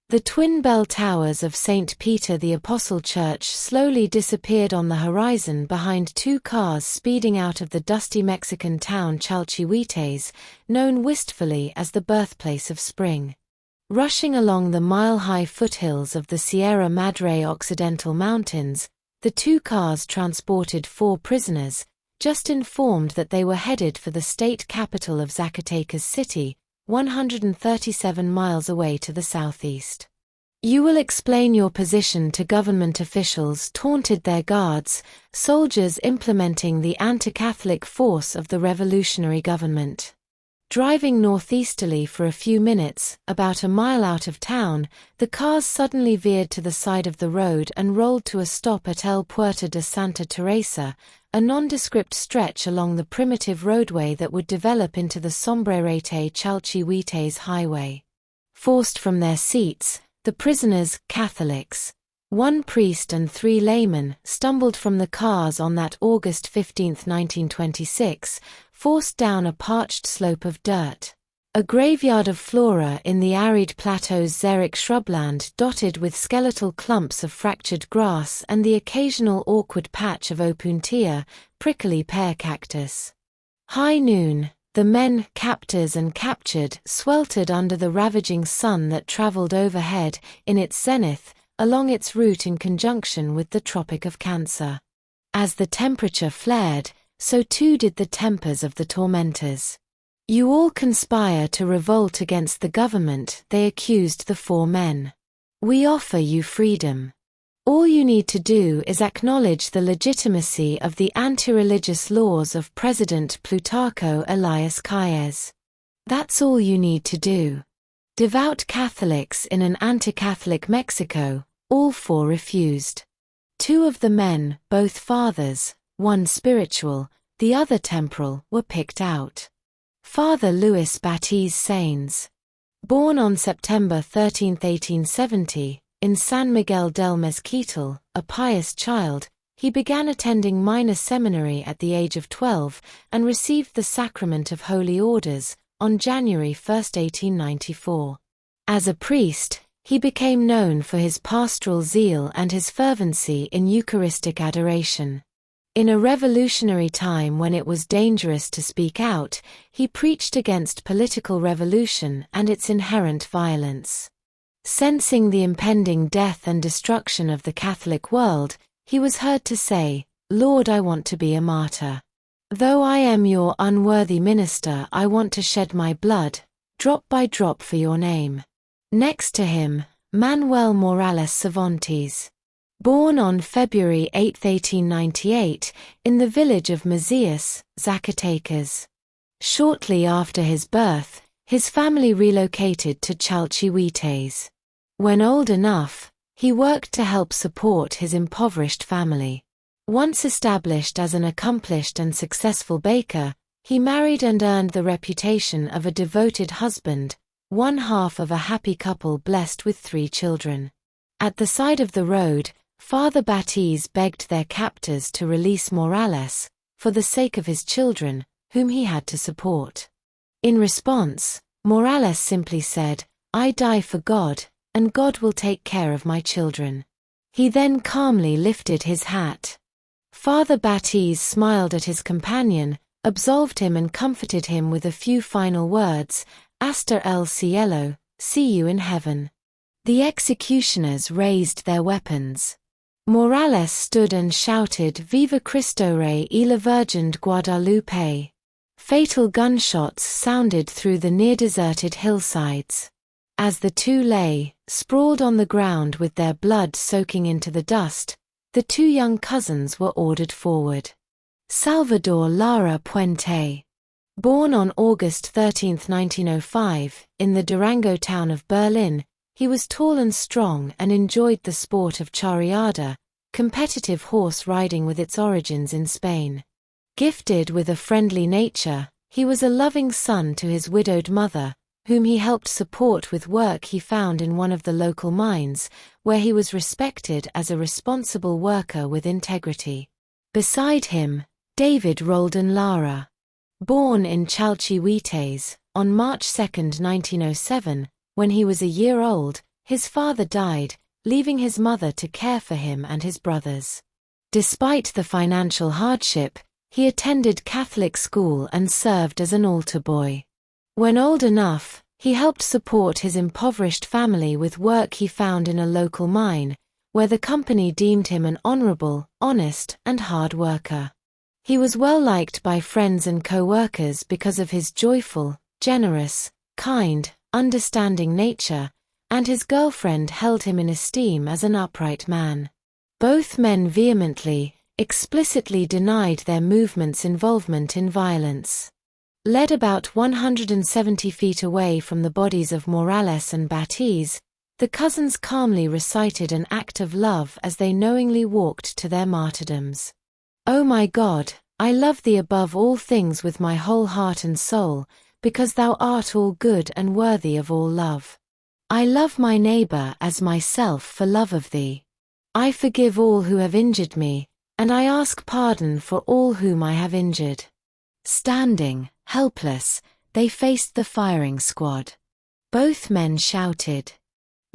The twin bell towers of St. Peter the Apostle Church slowly disappeared on the horizon behind two cars speeding out of the dusty Mexican town Chalchihuites, known wistfully as the birthplace of spring. Rushing along the mile-high foothills of the Sierra Madre Occidental mountains, the two cars transported 4 prisoners, just informed that they were headed for the state capital of Zacatecas City, 137 miles away to the southeast. You will explain your position to government officials, taunted their guards, soldiers implementing the anti-Catholic force of the revolutionary government. Driving northeasterly for a few minutes, about a mile out of town, the cars suddenly veered to the side of the road and rolled to a stop at El Puerto de Santa Teresa, a nondescript stretch along the primitive roadway that would develop into the Sombrerete Chalchihuites highway. Forced from their seats, the prisoners, Catholics, 1 priest and 3 laymen, stumbled from the cars on that August 15, 1926, forced down a parched slope of dirt. A graveyard of flora in the arid plateau's xeric shrubland dotted with skeletal clumps of fractured grass and the occasional awkward patch of opuntia, prickly pear cactus. High noon, the men, captors and captured, sweltered under the ravaging sun that traveled overhead, in its zenith, along its route in conjunction with the Tropic of Cancer. As the temperature flared, so too did the tempers of the tormentors. You all conspire to revolt against the government, they accused the 4 men. We offer you freedom. All you need to do is acknowledge the legitimacy of the anti-religious laws of President Plutarco Elias Calles. That's all you need to do. Devout Catholics in an anti-Catholic Mexico, all 4 refused. 2 of the men, both fathers, one spiritual, the other temporal, were picked out. Father Luis Batiz Sainz. Born on September 13, 1870, in San Miguel del Mezquital, a pious child, he began attending minor seminary at the age of 12 and received the sacrament of holy orders on January 1, 1894. As a priest, he became known for his pastoral zeal and his fervency in Eucharistic adoration. In a revolutionary time when it was dangerous to speak out, he preached against political revolution and its inherent violence. Sensing the impending death and destruction of the Catholic world, he was heard to say, "Lord, I want to be a martyr. Though I am your unworthy minister, I want to shed my blood, drop by drop for your name." Next to him, Manuel Morales Cervantes. Born on February 8, 1898, in the village of Macias, Zacatecas. Shortly after his birth, his family relocated to Chalchihuites. When old enough, he worked to help support his impoverished family. Once established as an accomplished and successful baker, he married and earned the reputation of a devoted husband, one half of a happy couple blessed with 3 children. At the side of the road, Father Batiz begged their captors to release Morales, for the sake of his children, whom he had to support. In response, Morales simply said, "I die for God, and God will take care of my children." He then calmly lifted his hat. Father Batiz smiled at his companion, absolved him and comforted him with a few final words, "Hasta el cielo, see you in heaven." The executioners raised their weapons. Morales stood and shouted, "Viva Cristo Rey y la Virgen de Guadalupe." Fatal gunshots sounded through the near-deserted hillsides. As the 2 lay, sprawled on the ground with their blood soaking into the dust, the 2 young cousins were ordered forward. Salvador Lara Puente. Born on August 13, 1905, in the Durango town of Berlin, he was tall and strong and enjoyed the sport of charreada, competitive horse riding with its origins in Spain. Gifted with a friendly nature, he was a loving son to his widowed mother, whom he helped support with work he found in one of the local mines, where he was respected as a responsible worker with integrity. Beside him, David Roldan Lara. Born in Chalchihuites, on March 2, 1907, when he was a year old, His father died, leaving his mother to care for him and his brothers. Despite the financial hardship, he attended Catholic school and served as an altar boy. When old enough, he helped support his impoverished family with work he found in a local mine, where the company deemed him an honorable, honest, and hard worker. He was well liked by friends and co-workers because of his joyful, generous, kind, understanding nature, and his girlfriend held him in esteem as an upright man. Both men vehemently, explicitly denied their movement's involvement in violence. Led about 170 feet away from the bodies of Morales and Batiz, the cousins calmly recited an act of love as they knowingly walked to their martyrdoms. "O my God, I love thee above all things with my whole heart and soul, because thou art all good and worthy of all love. I love my neighbor as myself for love of thee. I forgive all who have injured me, and I ask pardon for all whom I have injured." Standing, helpless, they faced the firing squad. Both men shouted,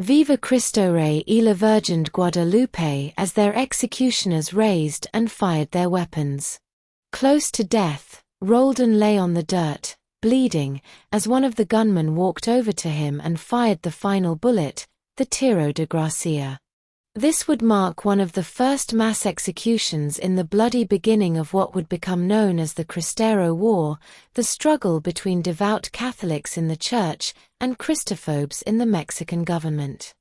"Viva Cristo Rey y la Virgen de Guadalupe," as their executioners raised and fired their weapons. Close to death, Roldan lay on the dirt, bleeding, as one of the gunmen walked over to him and fired the final bullet, the tiro de gracia. This would mark one of the first mass executions in the bloody beginning of what would become known as the CRISTERO War, the struggle between devout Catholics in the Church and Christophobes in the Mexican government.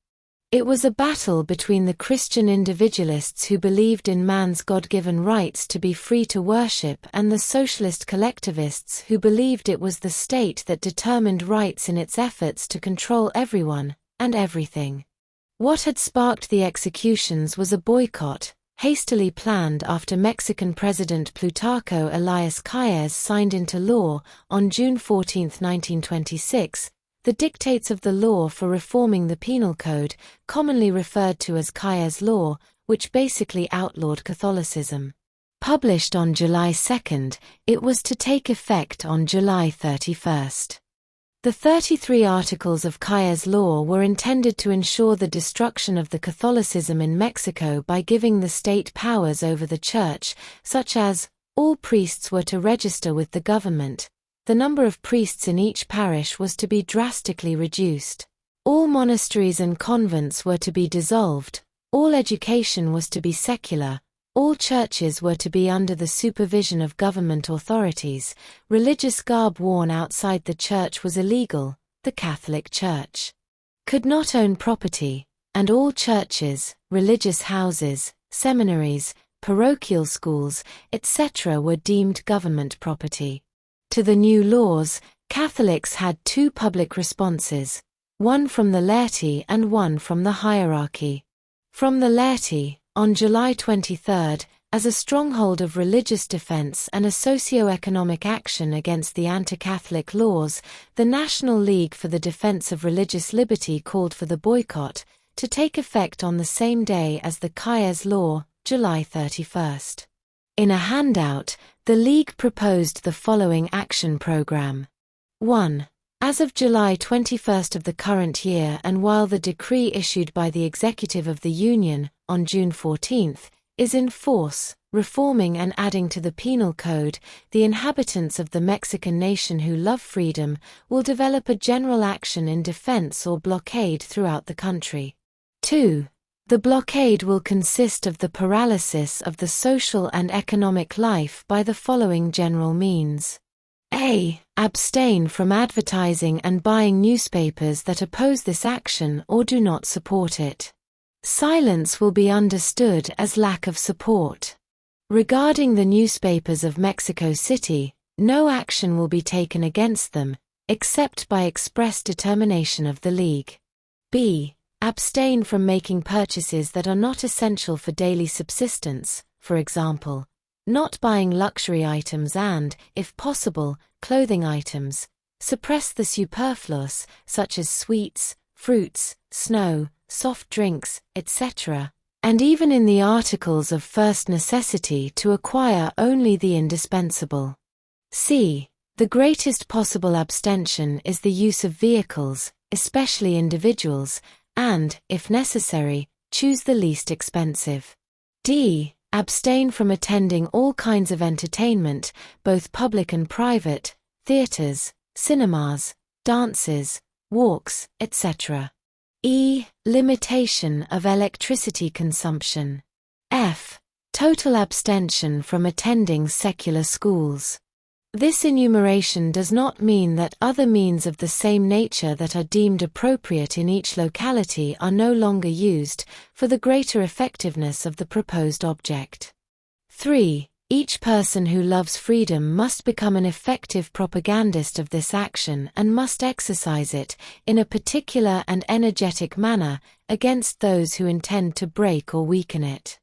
It was a battle between the Christian individualists who believed in man's God-given rights to be free to worship and the socialist collectivists who believed it was the state that determined rights in its efforts to control everyone and everything. What had sparked the executions was a boycott, hastily planned after Mexican President Plutarco Elias Calles signed into law, on June 14, 1926, the dictates of the law for reforming the Penal Code, commonly referred to as Calles' Law, which basically outlawed Catholicism. Published on July 2, it was to take effect on July 31. The 33 articles of Calles' Law were intended to ensure the destruction of the Catholicism in Mexico by giving the state powers over the Church, such as, all priests were to register with the government, the number of priests in each parish was to be drastically reduced, all monasteries and convents were to be dissolved, all education was to be secular, all churches were to be under the supervision of government authorities, religious garb worn outside the church was illegal, the Catholic Church could not own property, and all churches, religious houses, seminaries, parochial schools, etc. were deemed government property. To the new laws, Catholics had two public responses, one from the laity and one from the hierarchy. From the laity, on July 23, as a stronghold of religious defense and a socio-economic action against the anti-Catholic laws, the National League for the Defense of Religious Liberty called for the boycott, to take effect on the same day as the Calles' Law, July 31. In a handout, the League proposed the following action program. 1. As of July 21 of the current year and while the decree issued by the Executive of the Union, on June 14, is in force, reforming and adding to the Penal Code, the inhabitants of the Mexican nation who love freedom will develop a general action in defense or blockade throughout the country. 2. The blockade will consist of the paralysis of the social and economic life by the following general means. A. Abstain from advertising and buying newspapers that oppose this action or do not support it. Silence will be understood as lack of support. Regarding the newspapers of Mexico City, no action will be taken against them, except by express determination of the League. B. Abstain from making purchases that are not essential for daily subsistence, for example, not buying luxury items and, if possible, clothing items. Suppress the superfluous, such as sweets, fruits, snow, soft drinks, etc., and even in the articles of first necessity to acquire only the indispensable. C. The greatest possible abstention is the use of vehicles, especially individuals, and, if necessary, choose the least expensive. D. Abstain from attending all kinds of entertainment, both public and private, theaters, cinemas, dances, walks, etc. E. Limitation of electricity consumption. F. Total abstention from attending secular schools. This enumeration does not mean that other means of the same nature that are deemed appropriate in each locality are no longer used, for the greater effectiveness of the proposed object. 3. Each person who loves freedom must become an effective propagandist of this action and must exercise it, in a particular and energetic manner, against those who intend to break or weaken it.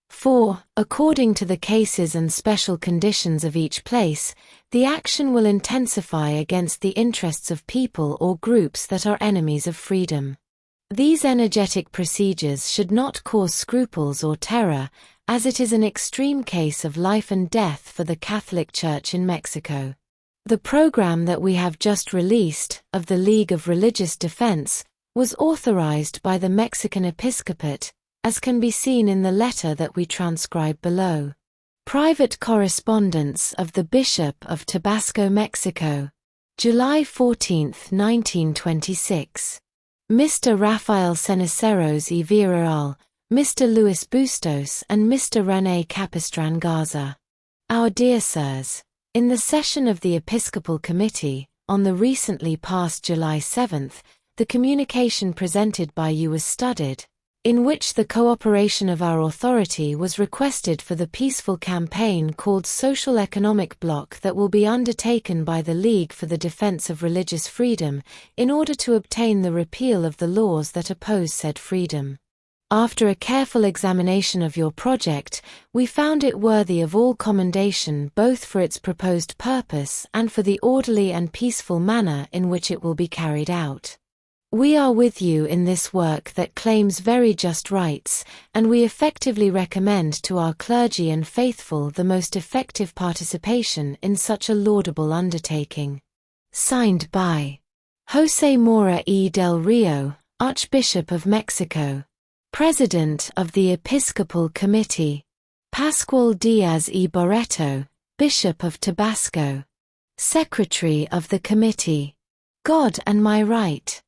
4. According to the cases and special conditions of each place, the action will intensify against the interests of people or groups that are enemies of freedom. These energetic procedures should not cause scruples or terror, as it is an extreme case of life and death for the Catholic Church in Mexico. The program that we have just released, of the League of Religious Defense, was authorized by the Mexican Episcopate, as can be seen in the letter that we transcribe below. Private correspondence of the Bishop of Tabasco, Mexico. July 14, 1926. Mr. Rafael Ceniceros y Villarreal, Mr. Luis Bustos and Mr. René Capistran Garza. Our dear Sirs, in the session of the Episcopal Committee, on the recently passed July 7, the communication presented by you was studied, in which the cooperation of our authority was requested for the peaceful campaign called Social Economic Bloc that will be undertaken by the League for the Defense of Religious Freedom, in order to obtain the repeal of the laws that oppose said freedom. After a careful examination of your project, we found it worthy of all commendation both for its proposed purpose and for the orderly and peaceful manner in which it will be carried out. We are with you in this work that claims very just rights, and we effectively recommend to our clergy and faithful the most effective participation in such a laudable undertaking. Signed by José Mora y del Rio, Archbishop of Mexico, President of the Episcopal Committee, Pascual Diaz y Barreto, Bishop of Tabasco, Secretary of the Committee. God and my right.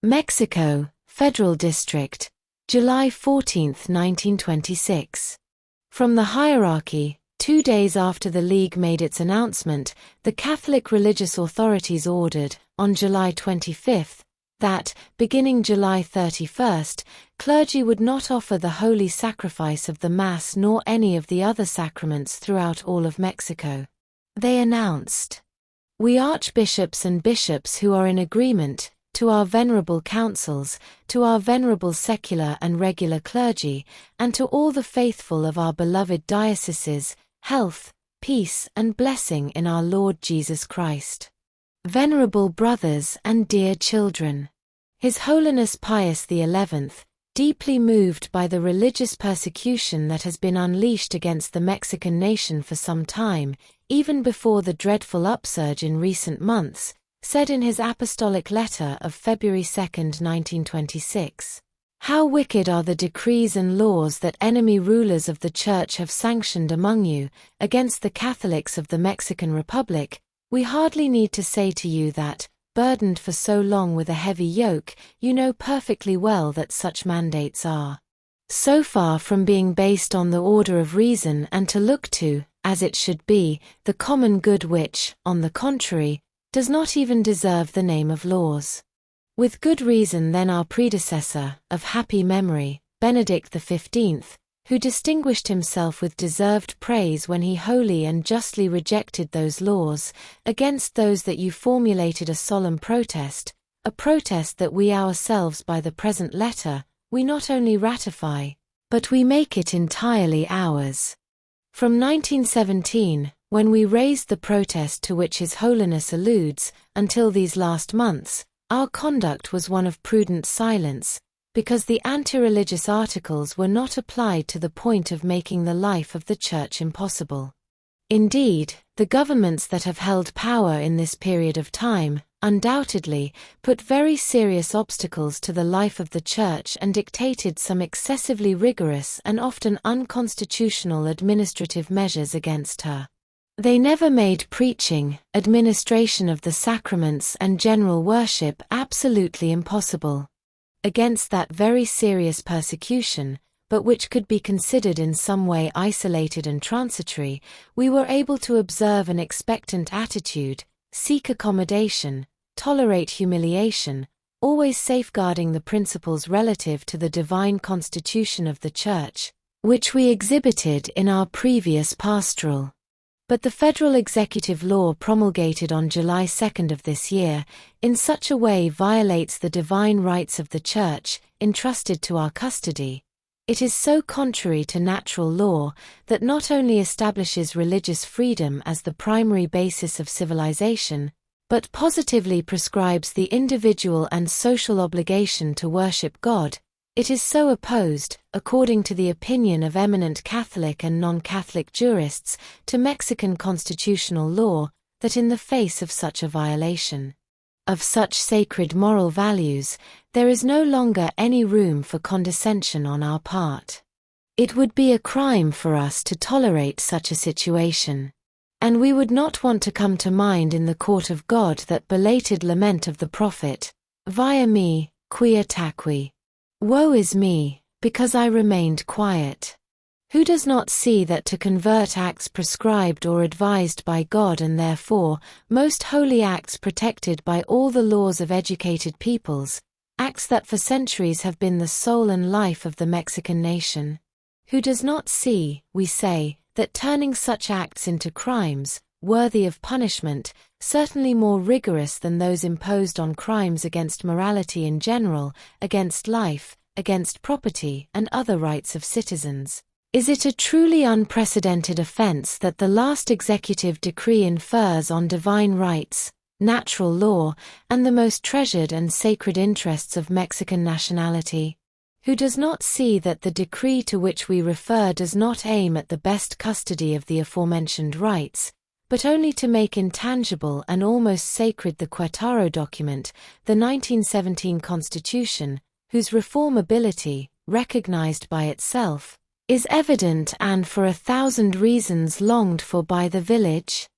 Mexico, Federal District, July 14, 1926. From the hierarchy, 2 days after the League made its announcement, the Catholic religious authorities ordered, on July 25, that, beginning July 31, clergy would not offer the holy sacrifice of the Mass nor any of the other sacraments throughout all of Mexico. They announced, "We archbishops and bishops who are in agreement, to our venerable councils, to our venerable secular and regular clergy, and to all the faithful of our beloved dioceses, health, peace and blessing in our Lord Jesus Christ. Venerable brothers and dear children, His Holiness Pius XI, deeply moved by the religious persecution that has been unleashed against the Mexican nation for some time, even before the dreadful upsurge in recent months, said in his apostolic letter of February 2, 1926, "How wicked are the decrees and laws that enemy rulers of the Church have sanctioned among you, against the Catholics of the Mexican Republic. We hardly need to say to you that, burdened for so long with a heavy yoke, you know perfectly well that such mandates are so far from being based on the order of reason and to look to, as it should be, the common good which, on the contrary, does not even deserve the name of laws. With good reason then our predecessor, of happy memory, Benedict XV, who distinguished himself with deserved praise when he wholly and justly rejected those laws, against those that you formulated a solemn protest, a protest that we ourselves by the present letter, we not only ratify, but we make it entirely ours. From 1917, when we raised the protest to which His Holiness alludes, until these last months, our conduct was one of prudent silence, because the anti-religious articles were not applied to the point of making the life of the Church impossible. Indeed, the governments that have held power in this period of time, undoubtedly, put very serious obstacles to the life of the Church and dictated some excessively rigorous and often unconstitutional administrative measures against her. They never made preaching, administration of the sacraments and general worship absolutely impossible. Against that very serious persecution, but which could be considered in some way isolated and transitory, we were able to observe an expectant attitude, seek accommodation, tolerate humiliation, always safeguarding the principles relative to the divine constitution of the Church, which we exhibited in our previous pastoral. But the federal executive law promulgated on July 2 of this year, in such a way violates the divine rights of the Church, entrusted to our custody. It is so contrary to natural law that not only establishes religious freedom as the primary basis of civilization, but positively prescribes the individual and social obligation to worship God. It is so opposed, according to the opinion of eminent Catholic and non-Catholic jurists, to Mexican constitutional law, that in the face of such a violation of such sacred moral values, there is no longer any room for condescension on our part. It would be a crime for us to tolerate such a situation. And we would not want to come to mind in the court of God that belated lament of the prophet, "Via me, quia taqui. Woe is me, because I remained quiet." Who does not see that to convert acts prescribed or advised by God and therefore, most holy acts protected by all the laws of educated peoples, acts that for centuries have been the soul and life of the Mexican nation? Who does not see, we say, that turning such acts into crimes, worthy of punishment, certainly more rigorous than those imposed on crimes against morality in general, against life, against property and other rights of citizens? Is it a truly unprecedented offense that the last executive decree infers on divine rights, natural law, and the most treasured and sacred interests of Mexican nationality? Who does not see that the decree to which we refer does not aim at the best custody of the aforementioned rights, but only to make intangible and almost sacred the CRISTERO document, the 1917 Constitution, whose reformability, recognized by itself, is evident and for 1,000 reasons longed for by the village?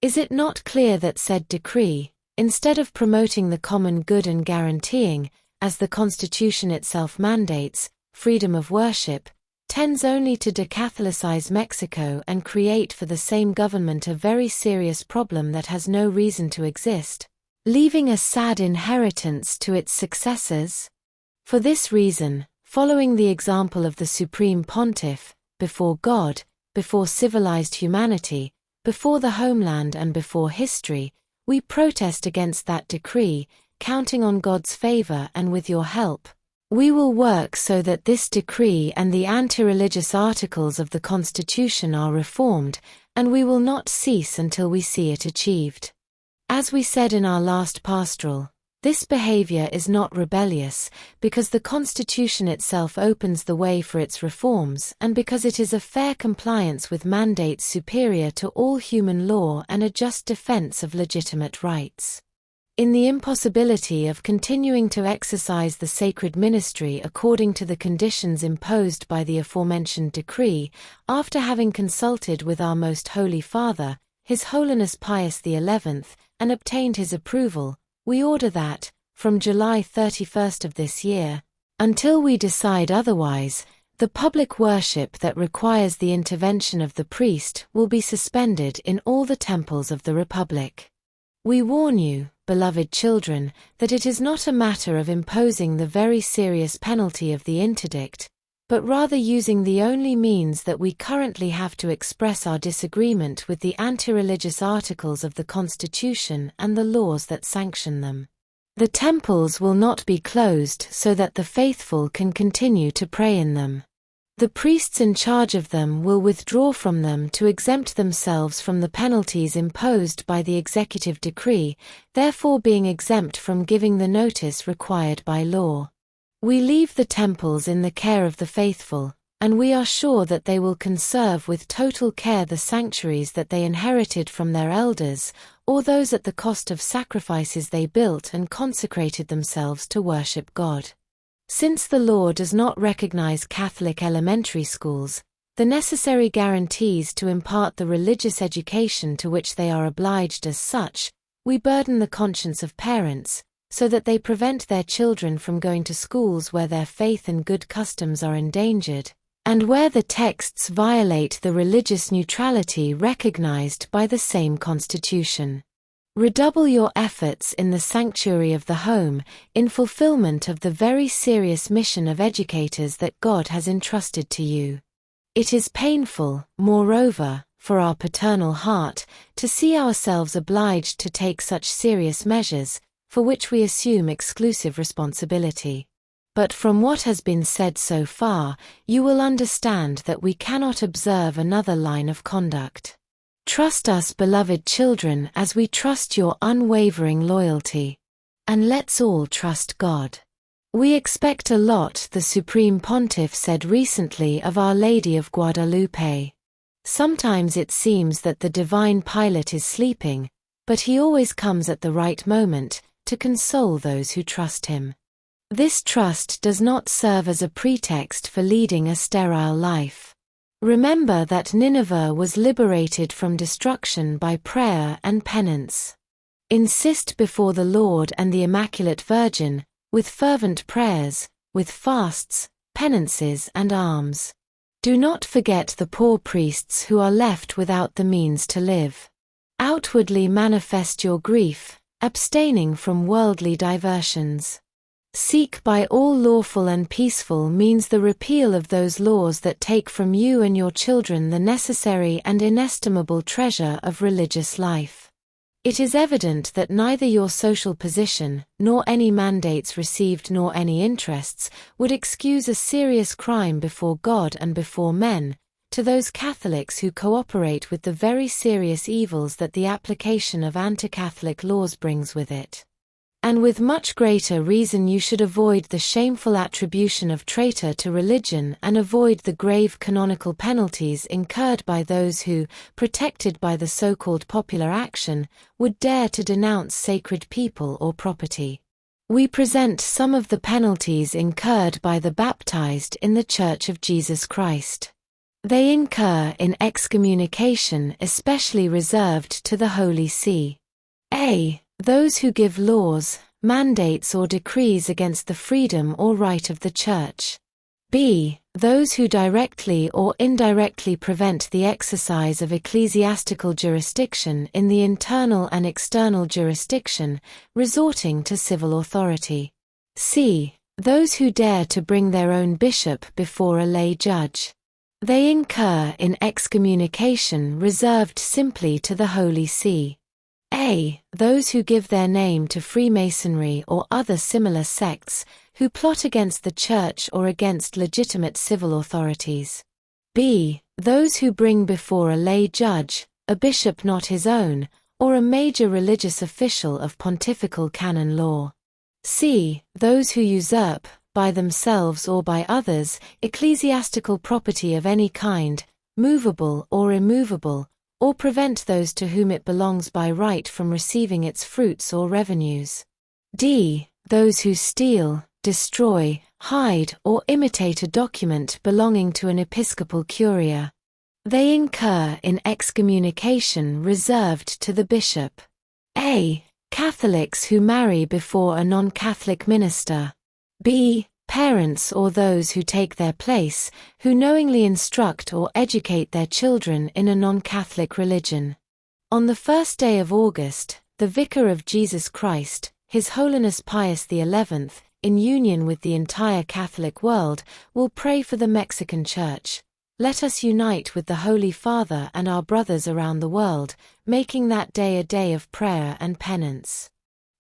Is it not clear that said decree, instead of promoting the common good and guaranteeing, as the Constitution itself mandates, freedom of worship, tends only to decatholicize Mexico and create for the same government a very serious problem that has no reason to exist, leaving a sad inheritance to its successors? For this reason, following the example of the Supreme Pontiff, before God, before civilized humanity, before the homeland and before history, we protest against that decree, counting on God's favor and with your help, we will work so that this decree and the anti-religious articles of the Constitution are reformed, and we will not cease until we see it achieved. As we said in our last pastoral, this behavior is not rebellious, because the Constitution itself opens the way for its reforms and because it is a fair compliance with mandates superior to all human law and a just defense of legitimate rights. In the impossibility of continuing to exercise the sacred ministry according to the conditions imposed by the aforementioned decree, after having consulted with our Most Holy Father, His Holiness Pius XI, and obtained his approval, we order that, from July 31 of this year, until we decide otherwise, the public worship that requires the intervention of the priest will be suspended in all the temples of the Republic. We warn you, beloved children, that it is not a matter of imposing the very serious penalty of the interdict, but rather using the only means that we currently have to express our disagreement with the anti-religious articles of the Constitution and the laws that sanction them. The temples will not be closed so that the faithful can continue to pray in them. The priests in charge of them will withdraw from them to exempt themselves from the penalties imposed by the executive decree, therefore being exempt from giving the notice required by law. We leave the temples in the care of the faithful, and we are sure that they will conserve with total care the sanctuaries that they inherited from their elders, or those at the cost of sacrifices they built and consecrated themselves to worship God. Since the law does not recognize Catholic elementary schools, the necessary guarantees to impart the religious education to which they are obliged as such, we burden the conscience of parents, so that they prevent their children from going to schools where their faith and good customs are endangered, and where the texts violate the religious neutrality recognized by the same Constitution. Redouble your efforts in the sanctuary of the home, in fulfillment of the very serious mission of educators that God has entrusted to you. It is painful, moreover, for our paternal heart, to see ourselves obliged to take such serious measures, for which we assume exclusive responsibility. But from what has been said so far, you will understand that we cannot observe another line of conduct. Trust us, beloved children, as we trust your unwavering loyalty. And let's all trust God. We expect a lot, the Supreme Pontiff said recently of Our Lady of Guadalupe. Sometimes it seems that the divine pilot is sleeping, but he always comes at the right moment, to console those who trust him. This trust does not serve as a pretext for leading a sterile life. Remember that Nineveh was liberated from destruction by prayer and penance. Insist before the Lord and the Immaculate Virgin, with fervent prayers, with fasts, penances and alms. Do not forget the poor priests who are left without the means to live. Outwardly manifest your grief, abstaining from worldly diversions. Seek by all lawful and peaceful means the repeal of those laws that take from you and your children the necessary and inestimable treasure of religious life. It is evident that neither your social position, nor any mandates received nor any interests, would excuse a serious crime before God and before men, to those Catholics who cooperate with the very serious evils that the application of anti-Catholic laws brings with it. And with much greater reason you should avoid the shameful attribution of traitor to religion and avoid the grave canonical penalties incurred by those who, protected by the so-called popular action, would dare to denounce sacred people or property. We present some of the penalties incurred by the baptized in the Church of Jesus Christ. They incur in excommunication especially reserved to the Holy See. A. Those who give laws, mandates or decrees against the freedom or right of the Church. B. Those who directly or indirectly prevent the exercise of ecclesiastical jurisdiction in the internal and external jurisdiction, resorting to civil authority. C. Those who dare to bring their own bishop before a lay judge. They incur in excommunication reserved simply to the Holy See. A. Those who give their name to Freemasonry or other similar sects, who plot against the Church or against legitimate civil authorities. B. Those who bring before a lay judge, a bishop not his own, or a major religious official of pontifical canon law. C. Those who usurp, by themselves or by others, ecclesiastical property of any kind, movable or immovable, or prevent those to whom it belongs by right from receiving its fruits or revenues. D. Those who steal, destroy, hide or imitate a document belonging to an episcopal curia. They incur in excommunication reserved to the bishop. A. Catholics who marry before a non-Catholic minister. B. Parents or those who take their place, who knowingly instruct or educate their children in a non-Catholic religion. On the first day of August, the Vicar of Jesus Christ, His Holiness Pius XI, in union with the entire Catholic world, will pray for the Mexican Church. Let us unite with the Holy Father and our brothers around the world, making that day a day of prayer and penance.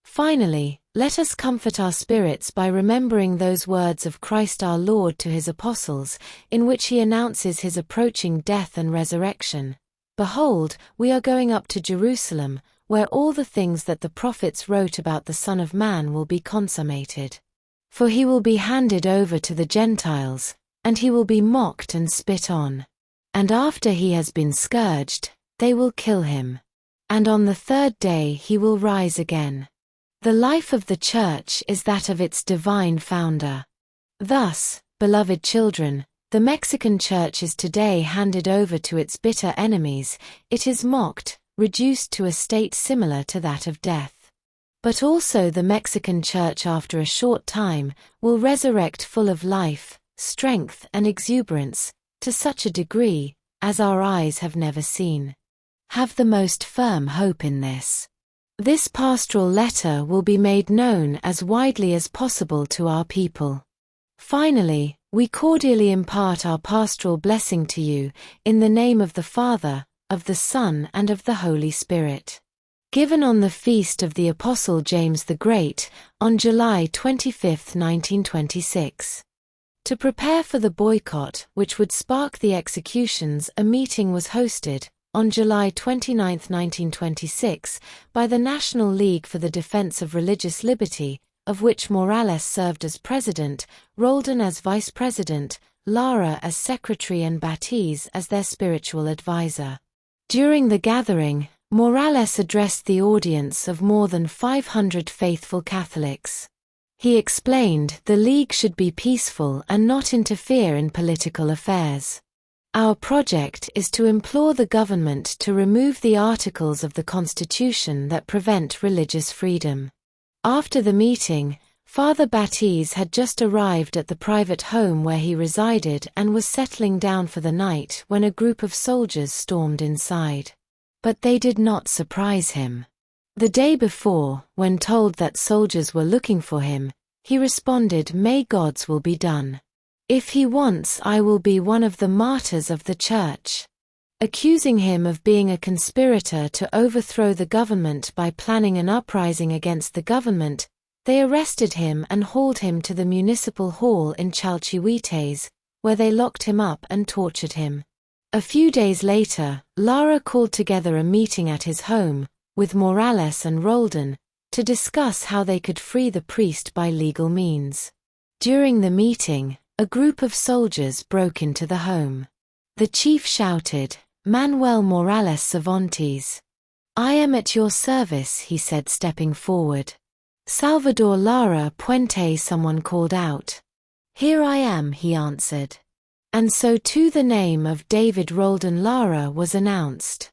Finally, let us comfort our spirits by remembering those words of Christ our Lord to his apostles, in which he announces his approaching death and resurrection. Behold, we are going up to Jerusalem, where all the things that the prophets wrote about the Son of Man will be consummated. For he will be handed over to the Gentiles, and he will be mocked and spit on. And after he has been scourged, they will kill him. And on the third day he will rise again. The life of the Church is that of its divine founder. Thus, beloved children, the Mexican Church is today handed over to its bitter enemies. It is mocked, reduced to a state similar to that of death. But also the Mexican Church after a short time will resurrect full of life, strength and exuberance, to such a degree as our eyes have never seen. Have the most firm hope in this. This pastoral letter will be made known as widely as possible to our people. Finally, we cordially impart our pastoral blessing to you, in the name of the Father, of the Son and of the Holy Spirit. Given on the feast of the Apostle James the Great, on July 25, 1926. To prepare for the boycott which would spark the executions, a meeting was hosted, on July 29, 1926, by the National League for the Defense of Religious Liberty, of which Morales served as president, Roldan as vice president, Lara as secretary and Batiz as their spiritual advisor. During the gathering, Morales addressed the audience of more than 500 faithful Catholics. He explained the League should be peaceful and not interfere in political affairs. Our project is to implore the government to remove the articles of the Constitution that prevent religious freedom. After the meeting, Father Batiz had just arrived at the private home where he resided and was settling down for the night when a group of soldiers stormed inside. But they did not surprise him. The day before, when told that soldiers were looking for him, he responded, "May God's will be done. If he wants, I will be one of the martyrs of the Church." Accusing him of being a conspirator to overthrow the government by planning an uprising against the government, they arrested him and hauled him to the municipal hall in Chalchihuites, where they locked him up and tortured him. A few days later, Lara called together a meeting at his home, with Morales and Roldan, to discuss how they could free the priest by legal means. During the meeting, a group of soldiers broke into the home. The chief shouted, "Manuel Morales Cervantes. I am at your service," he said, stepping forward. "Salvador Lara Puente," someone called out. "Here I am," he answered. And so too the name of David Roldan Lara was announced.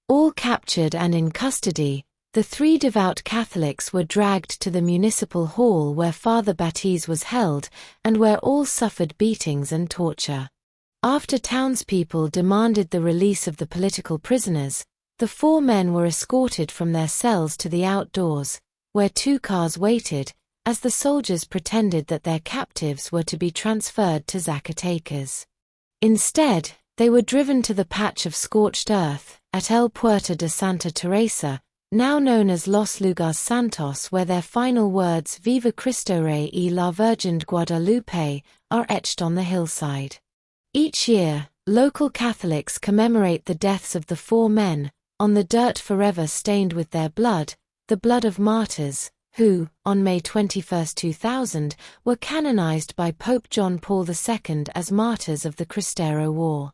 All captured and in custody, the three devout Catholics were dragged to the municipal hall where Father Batiz was held, and where all suffered beatings and torture. After townspeople demanded the release of the political prisoners, the four men were escorted from their cells to the outdoors, where two cars waited, as the soldiers pretended that their captives were to be transferred to Zacatecas. Instead, they were driven to the patch of scorched earth, at El Puerto de Santa Teresa, now known as Los Lugares Santos, where their final words "Viva Cristo Rey y la Virgen de Guadalupe" are etched on the hillside. Each year, local Catholics commemorate the deaths of the four men, on the dirt forever stained with their blood, the blood of martyrs, who, on May 21, 2000, were canonized by Pope John Paul II as martyrs of the CRISTERO War.